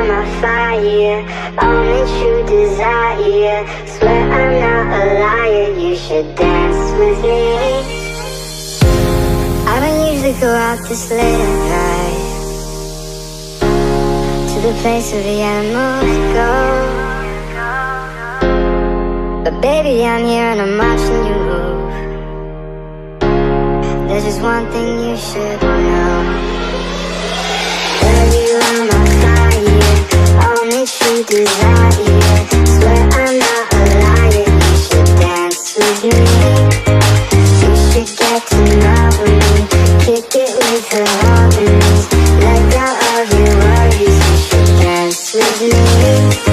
are my fire, only true desire. Swear I'm not a liar, you should dance with me. I don't usually go out this late at night, to the place where the animals go. But baby, I'm here and I'm watching you move. There's just one thing you should know. Girl, you are my fire, only true desire. Swear I'm not a liar, you should dance with me. You should get to know me, kick it with her harmonies. Let go of your worries, you should dance with me.